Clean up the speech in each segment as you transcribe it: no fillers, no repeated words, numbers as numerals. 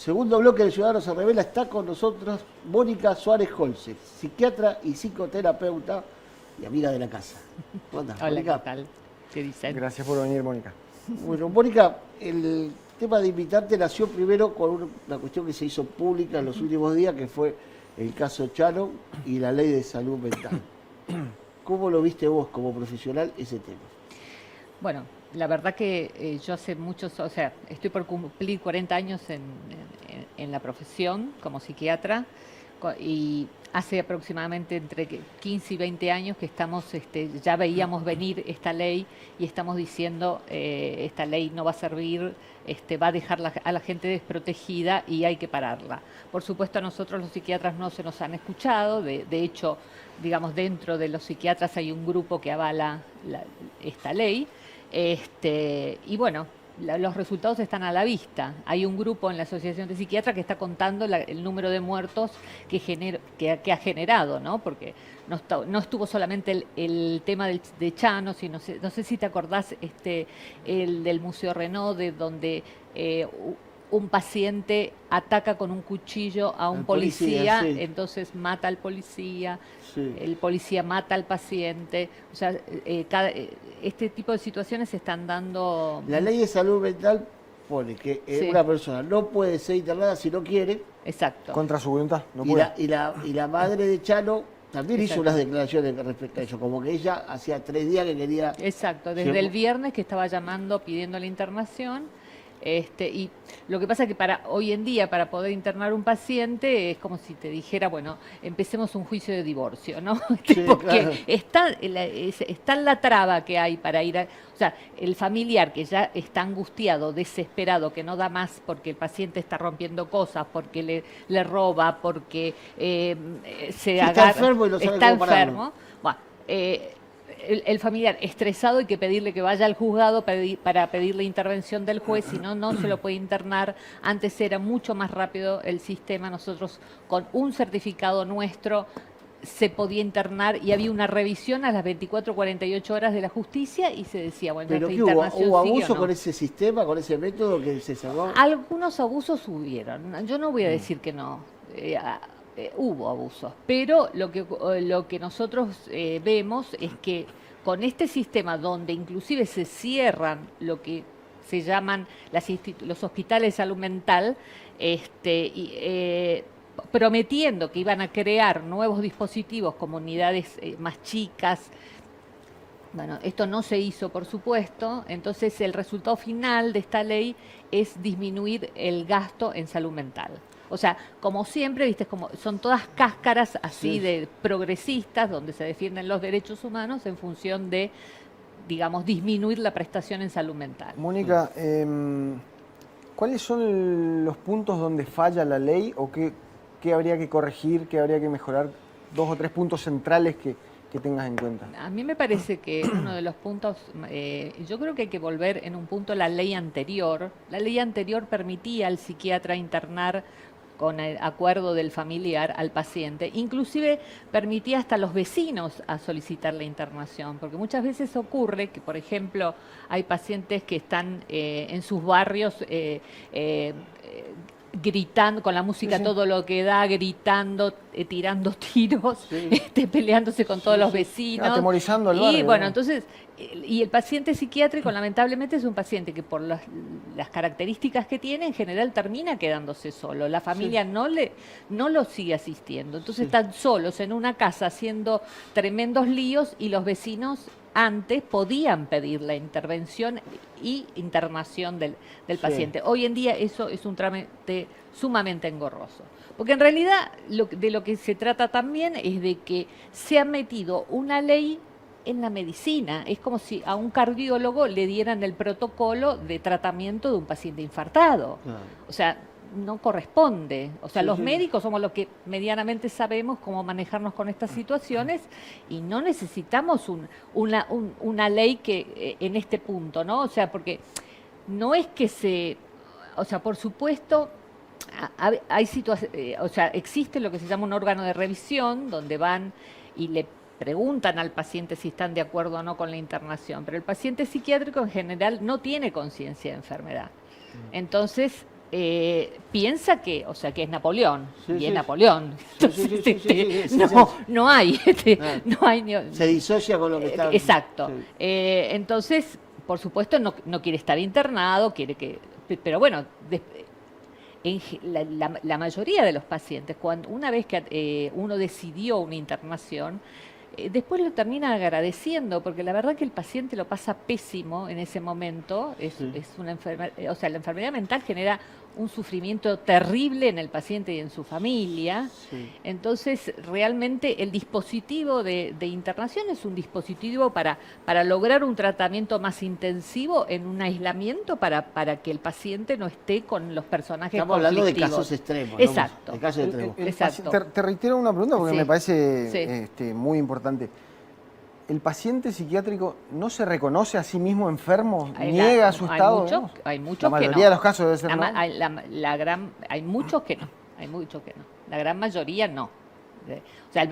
Segundo bloque de Ciudadanos se Revela, está con nosotros Mónica Suárez Holce, psiquiatra y psicoterapeuta y amiga de la casa. ¿Cómo andás, Hola, Mónica? ¿qué tal? ¿Qué dicen? Gracias por venir, Mónica. Bueno, Mónica, el tema de invitarte nació primero con una cuestión que se hizo pública en los últimos días, que fue el caso Chano y la ley de salud mental. ¿Cómo lo viste vos como profesional ese tema? Bueno, la verdad que yo hace muchos, o sea, estoy por cumplir 40 años en la profesión como psiquiatra y hace aproximadamente entre 15 y 20 años que estamos, ya veíamos venir esta ley y estamos diciendo esta ley no va a servir, va a dejar a la gente desprotegida y hay que pararla. Por supuesto a nosotros los psiquiatras no se nos han escuchado, de hecho, digamos, dentro de los psiquiatras hay un grupo que avala esta ley. Y bueno, los resultados están a la vista. Hay un grupo en la Asociación de Psiquiatras que está contando el número de muertos que ha generado, ¿no? Porque no estuvo solamente el tema de Chano, sino no sé si te acordás el del Museo Renaud, de donde un paciente ataca con un cuchillo a un policía, sí. Entonces mata al policía, sí. El policía mata al paciente. O sea, este tipo de situaciones se están dando. La ley de salud mental pone que sí. Una persona no puede ser internada si no quiere. Exacto. Contra su voluntad, no puede. Y la madre de Chano también hizo unas declaraciones respecto a ello, como que ella hacía 3 días que quería. Exacto, desde el viernes que estaba llamando pidiendo la internación. Y lo que pasa es que hoy en día, para poder internar un paciente, es como si te dijera, bueno, empecemos un juicio de divorcio, ¿no? Sí, porque claro. está la traba que hay para ir o sea, el familiar que ya está angustiado, desesperado, que no da más porque el paciente está rompiendo cosas, porque le roba, porque se agarra. Está enfermo y lo sabe está cómo pararlo. enfermo. Bueno, el familiar estresado, hay que pedirle que vaya al juzgado para pedir la intervención del juez, si no, no se lo puede internar. Antes era mucho más rápido el sistema, nosotros con un certificado nuestro se podía internar y había una revisión a las 24 48 horas de la justicia y se decía, bueno, ¿pero esta qué internación hubo sigue abuso o no. con ese sistema, con ese método que se cerró? Algunos abusos hubieron, yo no voy a decir que no. Hubo abusos, pero lo que nosotros vemos es que con este sistema donde inclusive se cierran lo que se llaman los hospitales de salud mental, prometiendo que iban a crear nuevos dispositivos como unidades más chicas. Bueno, esto no se hizo, por supuesto, entonces el resultado final de esta ley es disminuir el gasto en salud mental. O sea, como siempre, viste, son todas cáscaras así sí. De progresistas, donde se defienden los derechos humanos en función de, digamos, disminuir la prestación en salud mental. Mónica, ¿cuáles son los puntos donde falla la ley o qué habría que corregir, qué habría que mejorar? 2 o 3 puntos centrales que tengas en cuenta. A mí me parece que uno de los puntos, yo creo que hay que volver en un punto a la ley anterior. La ley anterior permitía al psiquiatra internar con el acuerdo del familiar al paciente, inclusive permitía hasta a los vecinos a solicitar la internación, porque muchas veces ocurre que, por ejemplo, hay pacientes que están en sus barrios gritando, con la música sí, sí. Todo lo que da, gritando, tirando tiros, sí. Peleándose con todos los vecinos. Atemorizando al barrio. Y bueno, entonces, y el paciente psiquiátrico lamentablemente es un paciente que por las características que tiene, en general termina quedándose solo. La familia sí. no lo sigue asistiendo. Entonces sí. Están solos en una casa haciendo tremendos líos y los vecinos antes podían pedir la intervención y internación del paciente. Sí. Hoy en día eso es un trámite sumamente engorroso. Porque en realidad de lo que se trata también es de que se ha metido una ley en la medicina. Es como si a un cardiólogo le dieran el protocolo de tratamiento de un paciente infartado. O sea, no corresponde. O sea, sí, los sí. médicos somos los que medianamente sabemos cómo manejarnos con estas situaciones y no necesitamos una ley que en este punto, ¿no? O sea, porque no es que o sea, por supuesto, hay situaciones, o sea, existe lo que se llama un órgano de revisión donde van y le preguntan al paciente si están de acuerdo o no con la internación, pero el paciente psiquiátrico en general no tiene conciencia de enfermedad. Entonces, piensa que, o sea, que es Napoleón, Sí, y sí. es Napoleón. Sí, sí, Entonces, sí, sí, sí, sí, no, sí. no hay, Ah. no hay Se disocia con lo que está. exacto. Sí. Entonces, por supuesto, no quiere estar internado, quiere que, pero bueno, la mayoría de los pacientes, una vez que uno decidió una internación, después lo termina agradeciendo, porque la verdad que el paciente lo pasa pésimo en ese momento. Sí. Es una enfermedad, o sea, la enfermedad mental genera un sufrimiento terrible en el paciente y en su familia. Sí. Entonces, realmente el dispositivo de internación es un dispositivo para lograr un tratamiento más intensivo en un aislamiento para que el paciente no esté con los personajes Estamos hablando de conflictivos. casos extremos. ¿no? Exacto. De casos extremos. Exacto. Te reitero una pregunta porque Sí. me parece Sí. muy importante. ¿El paciente psiquiátrico no se reconoce a sí mismo enfermo? ¿Niega su estado? Digamos? Hay muchos La que mayoría no. de los casos debe ser La no. ma- hay muchos que no. Hay muchos que no. La gran mayoría no. O sea,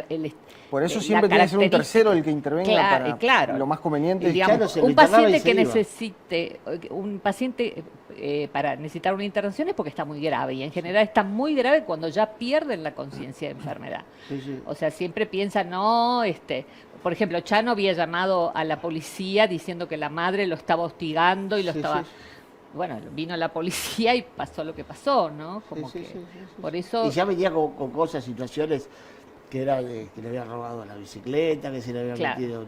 Por eso la siempre tiene que ser un característica- tercero el que intervenga para claro. lo más conveniente. Y Digamos, Chano se lo un internaba y paciente se que iba. necesite, un paciente para necesitar una internación es porque está muy grave, y en general está muy grave cuando ya pierden la conciencia de enfermedad. Sí, sí. O sea, siempre piensan, no, por ejemplo, Chano había llamado a la policía diciendo que la madre lo estaba hostigando y lo Sí, estaba... sí. Bueno, vino la policía y pasó lo que pasó, ¿no? Como Sí, sí, que sí, sí. por eso... Y ya venía con cosas, situaciones que era que le habían robado la bicicleta, que se le había Claro. metido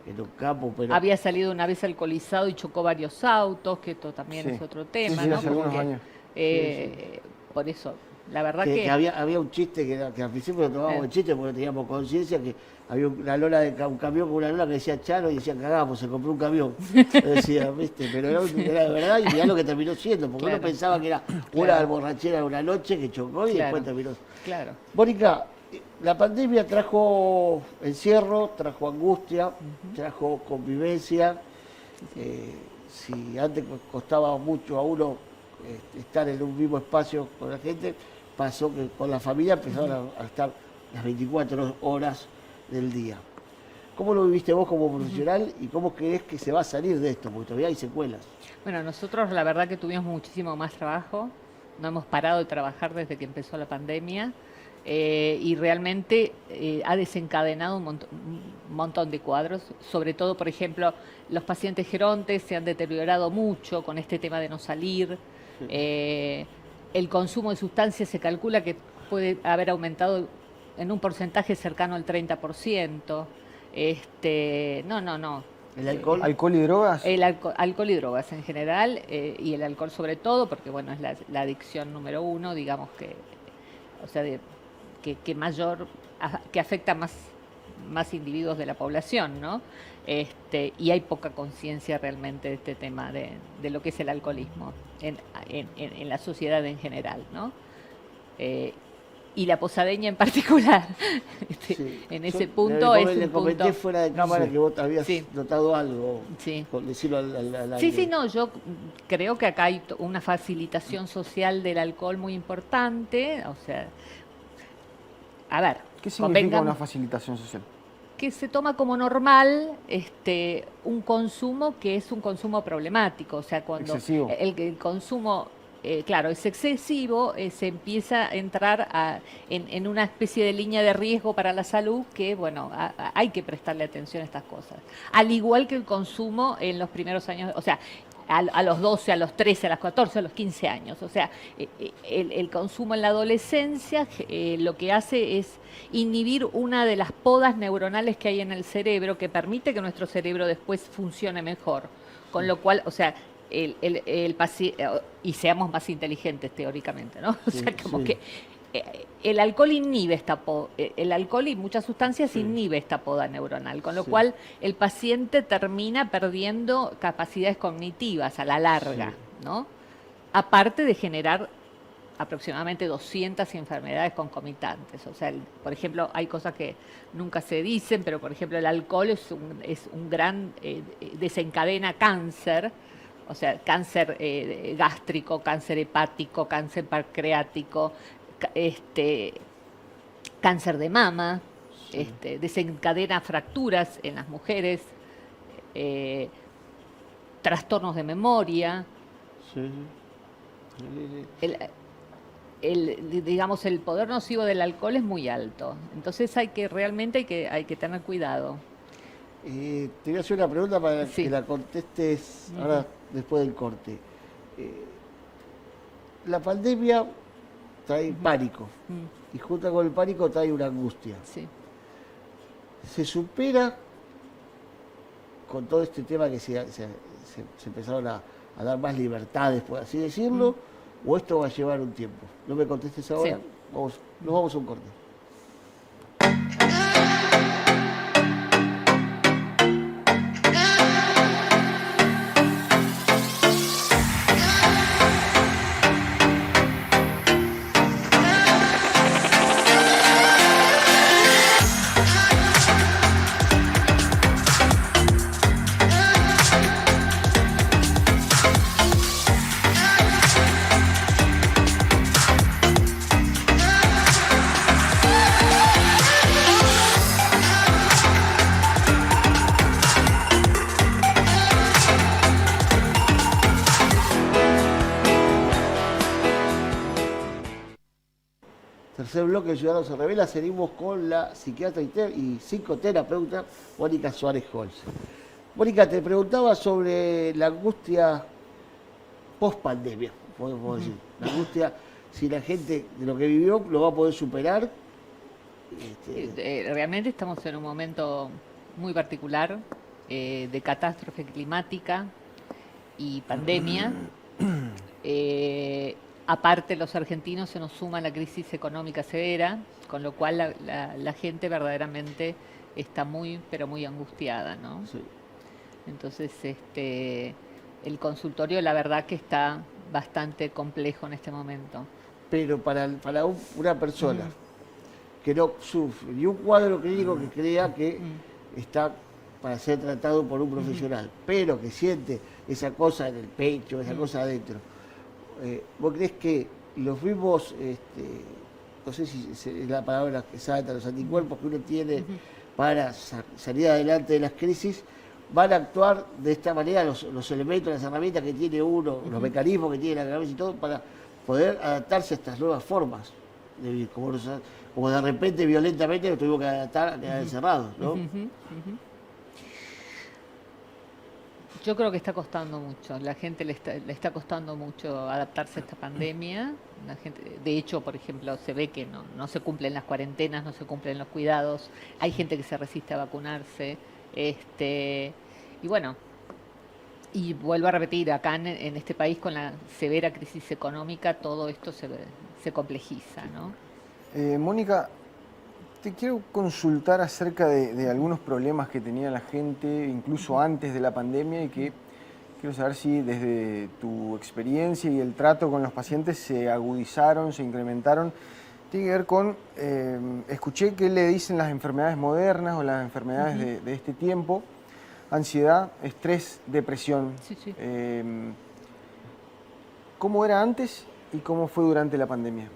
en un campo, pero Había salido una vez alcoholizado y chocó varios autos, que esto también Sí. es otro Sí, tema, sí, ¿no? hace algunos Porque, años. por eso, la verdad que había un chiste que al principio lo tomábamos el chiste porque teníamos conciencia que había una lona un camión con una lona que decía Chano y decían cagamos, se compró un camión. Decía, ¿viste? Pero era de verdad y mirá lo que terminó siendo, porque Claro. uno pensaba que era una Claro. borrachera de una noche que chocó y Claro. después terminó. Claro. Mónica, la pandemia trajo encierro, trajo angustia, trajo convivencia. Si antes costaba mucho a uno estar en un mismo espacio con la gente, pasó que con la familia empezaron a estar las 24 horas del día. ¿Cómo lo viviste vos como profesional y cómo crees que se va a salir de esto? Porque todavía hay secuelas. Bueno, nosotros la verdad que tuvimos muchísimo más trabajo, no hemos parado de trabajar desde que empezó la pandemia, y realmente ha desencadenado un montón de cuadros, sobre todo, por ejemplo, los pacientes gerontes se han deteriorado mucho con este tema de no salir, el consumo de sustancias se calcula que puede haber aumentado en un porcentaje cercano al 30%. No. ¿El alcohol? ¿Alcohol y drogas? El alcohol y drogas en general, y el alcohol sobre todo, porque bueno, es la adicción número uno, digamos que, o sea, que mayor, que afecta más individuos de la población, ¿no? Y hay poca conciencia realmente de este tema de lo que es el alcoholismo en la sociedad en general, ¿no? Y la posadeña en particular, Sí. en Yo ese punto es un le comenté punto... fuera de cámara Sí. que vos habías Sí. notado algo, Sí. por decirlo al Sí, aire. sí, no, yo creo que acá hay una facilitación social del alcohol muy importante, o sea, a ver, ¿Qué significa convengan- una facilitación social? que se toma como normal un consumo que es un consumo problemático, o sea, cuando Excesivo. el consumo, claro, es excesivo, se empieza a entrar en una especie de línea de riesgo para la salud que, bueno, hay que prestarle atención a estas cosas. Al igual que el consumo en los primeros años, o sea, a los 12, a los 13, a los 14, a los 15 años. O sea, el consumo en la adolescencia lo que hace es inhibir una de las podas neuronales que hay en el cerebro que permite que nuestro cerebro después funcione mejor. Con lo cual, o sea, y seamos más inteligentes teóricamente, ¿no? O sea, como sí. que el alcohol inhibe el alcohol y muchas sustancias inhibe esta poda neuronal, con lo Sí. cual el paciente termina perdiendo capacidades cognitivas a la larga, ¿no? Aparte de generar aproximadamente 200 enfermedades concomitantes. O sea, por ejemplo, hay cosas que nunca se dicen, pero por ejemplo el alcohol es un gran desencadena cáncer. O sea, cáncer gástrico, cáncer hepático, cáncer pancreático, cáncer de mama, desencadena fracturas en las mujeres, trastornos de memoria. Sí, sí. Digamos, el poder nocivo del alcohol es muy alto. Entonces realmente hay que tener cuidado. Te voy a hacer una pregunta para Sí. que la contestes ahora después del corte. La pandemia trae pánico y junto con el pánico trae una angustia. Sí. ¿Se supera con todo este tema que se empezaron a dar más libertades, por así decirlo, o esto va a llevar un tiempo? No me contestes ahora, Sí. Nos vamos a un corte. Tercer bloque de Ciudadanos se Revela, seguimos con la psiquiatra y psicoterapeuta Mónica Suárez Holz. Mónica, te preguntaba sobre la angustia post-pandemia, podemos decir. La angustia, si la gente de lo que vivió lo va a poder superar. Realmente estamos en un momento muy particular de catástrofe climática y pandemia. Aparte, los argentinos se nos suma la crisis económica severa, con lo cual la gente verdaderamente está muy, pero muy angustiada, ¿no? Sí. Entonces, el consultorio, la verdad que está bastante complejo en este momento. Pero para una persona que no sufre ni un cuadro clínico que crea que está para ser tratado por un profesional, pero que siente esa cosa en el pecho, esa cosa adentro, ¿vos crees que los mismos, no sé si es la palabra exacta, los anticuerpos que uno tiene para salir adelante de las crisis, van a actuar de esta manera, los elementos, las herramientas que tiene uno, los mecanismos que tiene la cabeza y todo, para poder adaptarse a estas nuevas formas de vivir, como de repente violentamente nos tuvimos que adaptar a quedar encerrados, ¿no? Yo creo que está costando mucho, la gente le está costando mucho adaptarse a esta pandemia. La gente, de hecho, por ejemplo, se ve que no se cumplen las cuarentenas, no se cumplen los cuidados, hay gente que se resiste a vacunarse, y bueno, y vuelvo a repetir, acá en este país con la severa crisis económica todo esto se complejiza, ¿no? Mónica, te quiero consultar acerca de algunos problemas que tenía la gente, incluso antes de la pandemia, y que quiero saber si desde tu experiencia y el trato con los pacientes se agudizaron, se incrementaron. Tiene que ver con, escuché que le dicen las enfermedades modernas o las enfermedades de este tiempo, ansiedad, estrés, depresión. Sí, sí. ¿Cómo era antes y cómo fue durante la pandemia?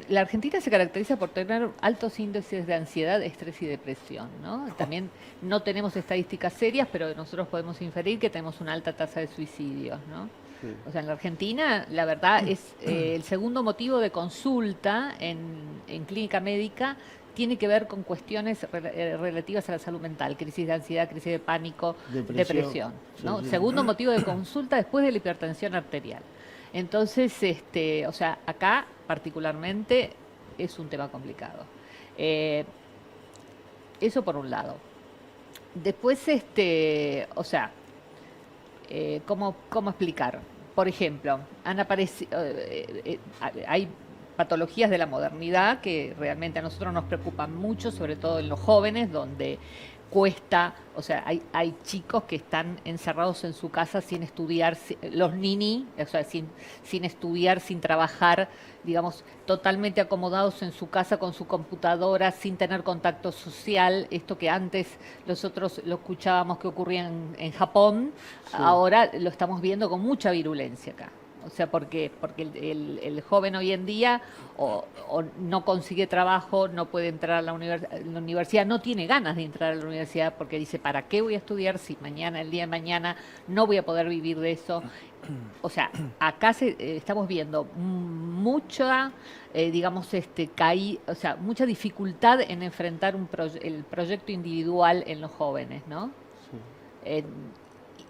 La Argentina se caracteriza por tener altos índices de ansiedad, estrés y depresión, ¿no? También no tenemos estadísticas serias, pero nosotros podemos inferir que tenemos una alta tasa de suicidios, ¿no? Sí. O sea, en la Argentina, la verdad, es el segundo motivo de consulta en clínica médica tiene que ver con cuestiones relativas a la salud mental, crisis de ansiedad, crisis de pánico, depresión, ¿no? Sí, sí. Segundo motivo de consulta después de la hipertensión arterial. Entonces, o sea, acá particularmente es un tema complicado. Eso por un lado. Después, o sea, ¿cómo explicar? Por ejemplo, han aparecido, hay patologías de la modernidad que realmente a nosotros nos preocupan mucho, sobre todo en los jóvenes, donde cuesta, o sea, hay chicos que están encerrados en su casa sin estudiar, los nini, o sea, sin estudiar, sin trabajar, digamos, totalmente acomodados en su casa con su computadora, sin tener contacto social, esto que antes nosotros lo escuchábamos que ocurría en Japón, Sí. ahora lo estamos viendo con mucha virulencia acá. O sea, porque el joven hoy en día o no consigue trabajo, no puede entrar a la universidad, no tiene ganas de entrar a la universidad porque dice, ¿para qué voy a estudiar si mañana, el día de mañana, no voy a poder vivir de eso? O sea, acá estamos viendo mucha, digamos, o sea, mucha dificultad en enfrentar el proyecto individual en los jóvenes, ¿no? Sí. Eh,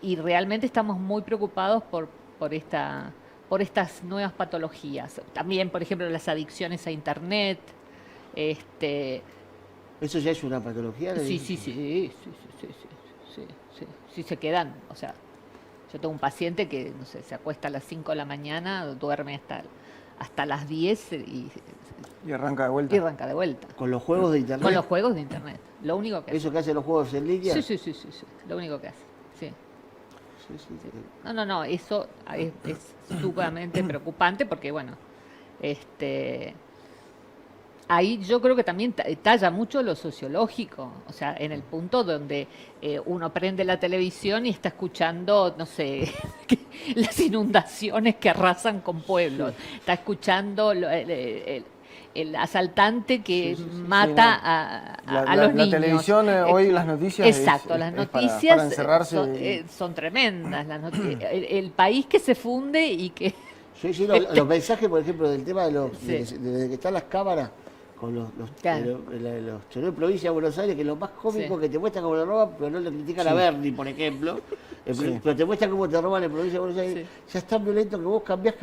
y realmente estamos muy preocupados por estas nuevas patologías. También, por ejemplo, las adicciones a Internet. Este, ¿Eso ya es una patología? sí, sí, sí, sí, sí, sí, sí, sí, sí, se quedan. O sea, yo tengo un paciente que, no sé, se acuesta a las 5 de la mañana, duerme hasta las 10 Y arranca de vuelta. y arranca de vuelta. ¿Con los juegos de Internet? Con los juegos de Internet. Lo único que hace. ¿Eso que hacen los juegos en línea? Sí, sí, sí, sí, sí. Lo único que hace. Sí. Sí, sí, sí. No, eso es sumamente preocupante porque, bueno, ahí yo creo que también talla mucho lo sociológico, o sea, en el punto donde uno prende la televisión y está escuchando, no sé, las inundaciones que arrasan con pueblos, está escuchando el asaltante que mata a los niños. La televisión, hoy las noticias. Exacto, las para noticias encerrarse son tremendas. El país que se funde y que... Sí, sí, los mensajes, por ejemplo, del tema Sí. de que están las cámaras con los Claro. los choreros de provincia de Buenos Aires, que lo más cómico Sí. que te muestran cómo lo roban, pero no le critican a Bernie, por ejemplo. Sí. Pero te muestran cómo te roban en provincia de Buenos Aires. Sí. Ya es tan violento que vos cambiás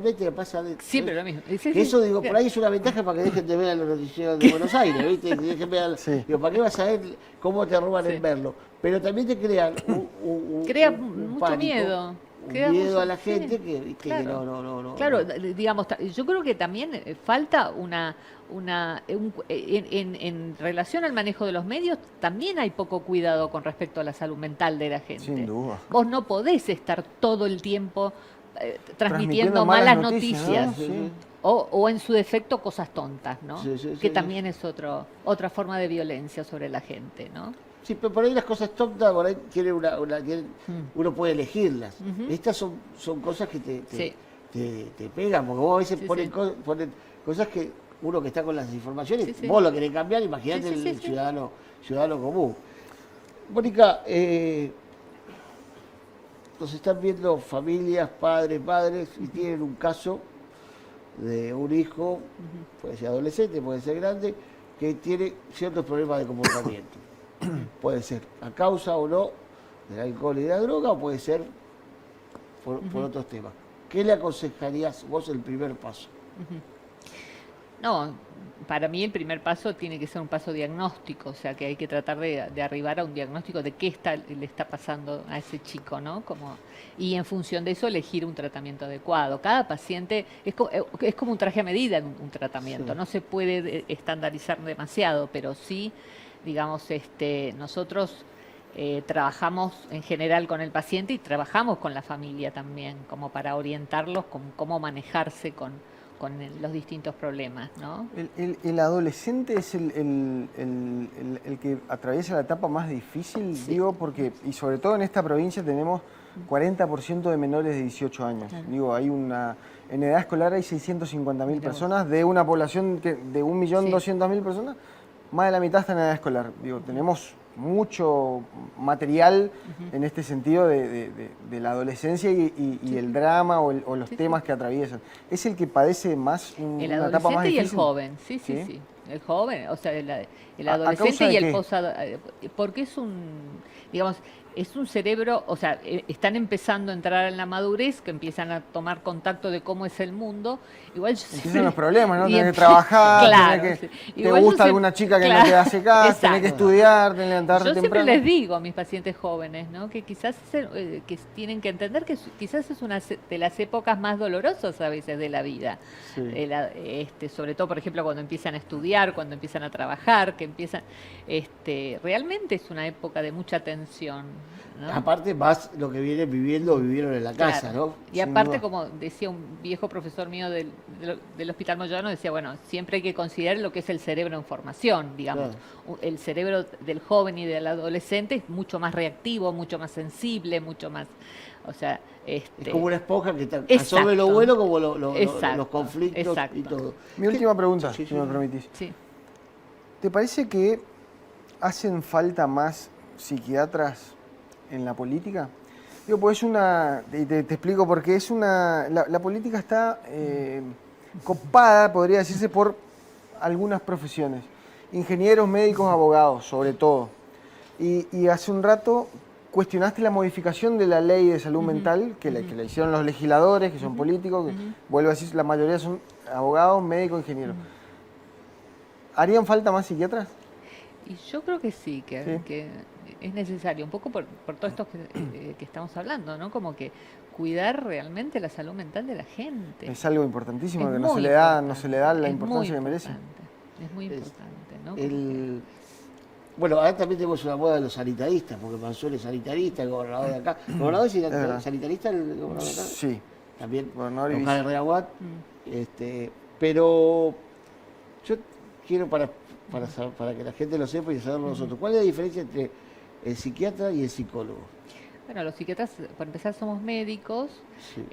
y te pasa de... Siempre lo mismo. Sí, Que sí, eso, digo, sí. por ahí es una ventaja para que dejen de ver a los noticieros de Buenos Aires, ¿viste? Que dejen ver Sí. digo, ¿para qué vas a ver cómo te roban Sí. en verlo? Pero también te crean Crea un mucho pánico, miedo. un Crea miedo mucho- a la sí, gente que claro. no. Claro, digamos, yo creo que también falta en relación al manejo de los medios, también hay poco cuidado con respecto a la salud mental de la gente. Sin duda. Vos no podés estar todo el tiempo transmitiendo malas malas noticias, noticias. ¿no? Sí. O en su defecto cosas tontas, ¿no? Sí, sí, que sí, también es otra forma de violencia sobre la gente, ¿no? Sí, pero por ahí las cosas tontas, por ahí Mm. uno puede elegirlas. Ujú. Estas son cosas que Sí. te pegan, porque vos a veces Sí, ponen, sí. ponen cosas que uno que está con las informaciones, Sí, sí. vos lo querés cambiar, imagínate Sí, sí, sí, el sí. ciudadano común. Mónica, nos están viendo familias, madres, y tienen un caso de un hijo, puede ser adolescente, puede ser grande, que tiene ciertos problemas de comportamiento. Puede ser a causa o no del alcohol y de la droga, o puede ser por otros temas. ¿Qué le aconsejarías vos el primer paso? No, para mí el primer paso tiene que ser un paso diagnóstico, o sea que hay que tratar de arribar a un diagnóstico de qué le está pasando a ese chico, ¿no? Y en función de eso elegir un tratamiento adecuado. Cada paciente es como un traje a medida en un tratamiento, Sí. no se puede estandarizar demasiado, pero sí, digamos, nosotros trabajamos en general con el paciente y trabajamos con la familia también, como para orientarlos con cómo manejarse con los distintos problemas, ¿no? El adolescente es el que atraviesa la etapa más difícil, Sí. digo, porque, y sobre todo en esta provincia tenemos 40% de menores de 18 años. Claro. Digo, en edad escolar hay 650.000 Mirá vos. personas, de una población de 1.200.000 Sí. personas, más de la mitad está en edad escolar. Digo, tenemos mucho material en este sentido de la adolescencia y el drama o los Sí, temas sí. que atraviesan. ¿Es el que padece más El una etapa más adolescente y el difícil? joven, sí. El joven, o sea, el ¿A adolescente causa de y el qué? posado, porque digamos, es un cerebro, o sea, están empezando a entrar en la madurez, que empiezan a tomar contacto de cómo es el mundo. Igual yo Empiezan los problemas, ¿no? y Tenés que empie- trabajar, Claro, tenés que, sí. te Igual yo gusta alguna chica que no te hace caso, tenés que Exacto. estudiar, tenés que levantarte Yo siempre temprano. les digo a mis pacientes jóvenes, ¿no? Que quizás que tienen que entender que quizás es una de las épocas más dolorosas a veces de la vida. Sí. Sobre todo, por ejemplo, cuando empiezan a estudiar, cuando empiezan a trabajar, realmente es una época de mucha tensión, ¿no? Aparte, más lo que vienen viviendo o vivieron en la casa, Claro. ¿no? Y Sin aparte, duda. como decía un viejo profesor mío del Hospital Moyano, decía, bueno, siempre hay que considerar lo que es el cerebro en formación, digamos. Claro. El cerebro del joven y del adolescente es mucho más reactivo, mucho más sensible, mucho más, o sea, Es como una esponja que exacto, absorbe lo bueno como los exacto, conflictos y exacto. todo. Mi última pregunta, Sí, si me sí. permitís. Sí. ¿Te parece que hacen falta más psiquiatras en la política? Digo, pues es una, y te explico por qué, la política está copada, podría decirse, por algunas profesiones, ingenieros, médicos, abogados, sobre todo. Y hace un rato cuestionaste la modificación de la ley de salud mental, que la hicieron los legisladores, que son políticos, que, vuelvo a decir, la mayoría son abogados, médicos, ingenieros. ¿Harían falta más psiquiatras? Y yo creo que sí, Sí. que es necesario, un poco por todo esto que estamos hablando, ¿no? Como que cuidar realmente la salud mental de la gente. Es algo importantísimo, Es que no se muy le da, importante, no se le da la es muy importancia que merece. importante, es muy Es- importante, ¿no? Como que- Bueno, ahora también tenemos una moda de los sanitaristas, porque Mansuel es sanitarista, el gobernador de acá. ¿El gobernador es verdad. sanitarista, el gobernador de acá? Sí, También, gobernador y Oscar vice. Herrera Watt. Pero yo quiero para que la gente lo sepa y saberlo nosotros, ¿cuál es la diferencia entre el psiquiatra y el psicólogo? Bueno, los psiquiatras, por empezar, somos médicos. Sí.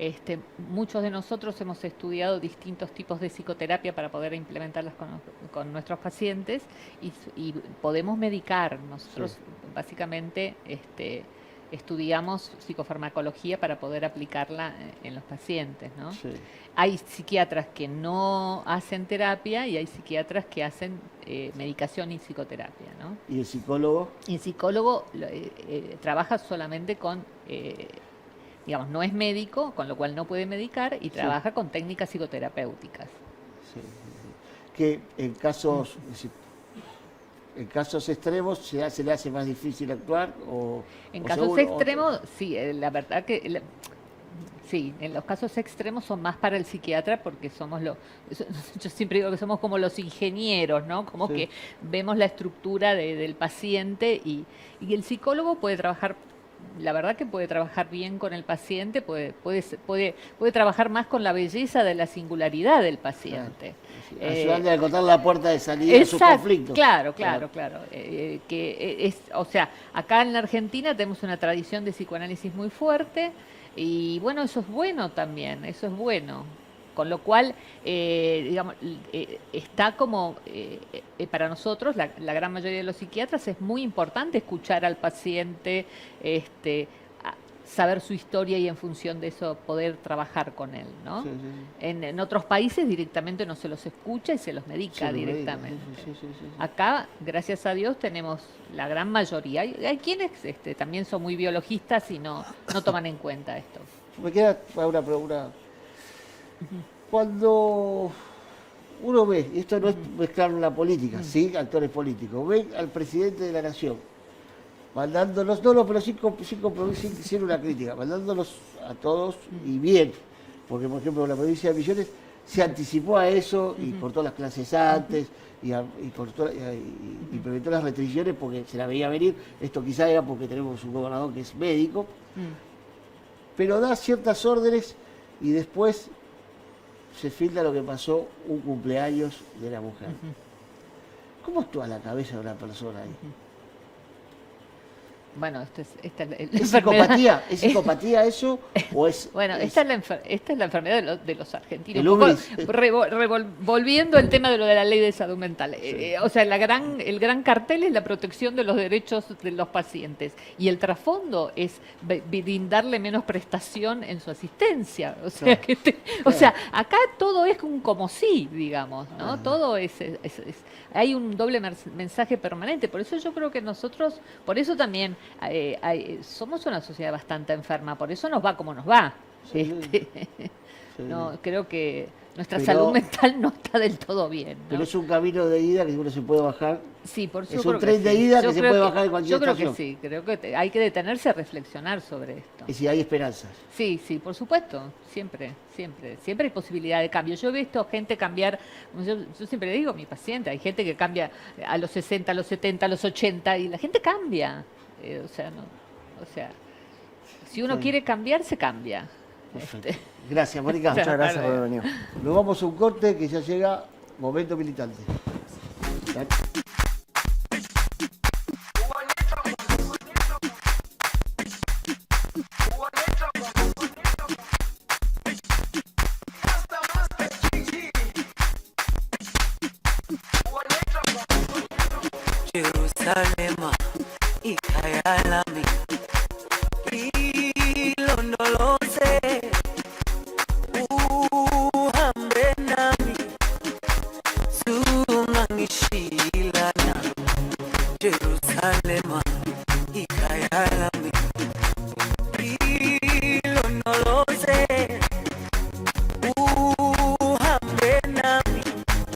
Muchos de nosotros hemos estudiado distintos tipos de psicoterapia para poder implementarlas con nuestros pacientes y podemos medicar. Nosotros básicamente estudiamos psicofarmacología para poder aplicarla en los pacientes, ¿no? Sí. Hay psiquiatras que no hacen terapia y hay psiquiatras que hacen medicación y psicoterapia, ¿no? ¿Y el psicólogo? Y el psicólogo trabaja solamente con, digamos, no es médico, con lo cual no puede medicar y trabaja con técnicas psicoterapéuticas. Sí, sí, sí. Que en casos, es decir, en casos extremos se le hace más difícil actuar En o casos seguro, extremos, sí, la verdad que... Sí, en los casos extremos son más para el psiquiatra porque somos yo siempre digo que somos como los ingenieros, ¿no? Como Sí. que vemos la estructura del paciente y el psicólogo puede trabajar, la verdad que puede trabajar bien con el paciente, puede trabajar más con la belleza de la singularidad del paciente. ayudarle a encontrar la puerta de salida a sus conflictos. Claro. O sea, acá en la Argentina tenemos una tradición de psicoanálisis muy fuerte y bueno, eso es bueno también, eso es bueno. Con lo cual, digamos, está como, para nosotros, la gran mayoría de los psiquiatras, es muy importante escuchar al paciente, saber su historia y en función de eso poder trabajar con él, ¿no? Sí, sí, sí. En otros países directamente no se los escucha y se los medica Se lo medica, directamente. sí. Acá, gracias a Dios, tenemos la gran mayoría. Hay quienes también son muy biologistas y no toman en cuenta esto. Me queda una pregunta. Cuando uno ve, y esto no es mezclar la política, sí, actores políticos, ve al presidente de la nación mandándolos, pero sin una crítica, mandándolos a todos y bien, porque por ejemplo la provincia de Misiones se anticipó a eso y cortó las clases antes y implementó las restricciones porque se la veía venir. Esto quizá era porque tenemos un gobernador que es médico, pero da ciertas órdenes y después se filtra lo que pasó un cumpleaños de la mujer. ¿Cómo actúa la cabeza de una persona ahí? Bueno, esta es la ¿Es enfermedad. psicopatía? ¿Es psicopatía eso? ¿O es, Bueno, es- esta es la enfermedad de los argentinos. El Un poco ubris. volviendo al tema de lo de la ley de salud mental. O sea, el gran cartel es la protección de los derechos de los pacientes. Y el trasfondo es brindarle menos prestación en su asistencia. O sea, Claro. o sea, acá todo es un como sí, digamos, ¿no? Todo hay un doble mensaje permanente. Por eso yo creo que nosotros, por eso también somos una sociedad bastante enferma, por eso nos va como nos va. Sí, sí. Sí. No, creo que nuestra Pero- salud mental no está del todo bien, ¿no? Pero es un camino de ida que uno se puede bajar. Sí, por es yo un creo tren de sí. ida Yo que se creo puede bajar en cualquier Yo creo estación. que sí, creo que hay que detenerse a reflexionar sobre esto. Es decir, hay esperanzas. Sí, por supuesto, siempre hay posibilidad de cambio. Yo he visto gente cambiar, yo siempre le digo a mi paciente, hay gente que cambia a los 60, a los 70, a los 80 y la gente cambia. O sea, no O sea, si uno quiere cambiar, se cambia. Perfecto. Gracias, Mónica. Muchas gracias por haber venido. Nos vamos a un corte que ya llega Momento Militante. Jerusalema ikhaya lami ilondoloze uhambe nami sungangishilana Jerusalema ikhaya lami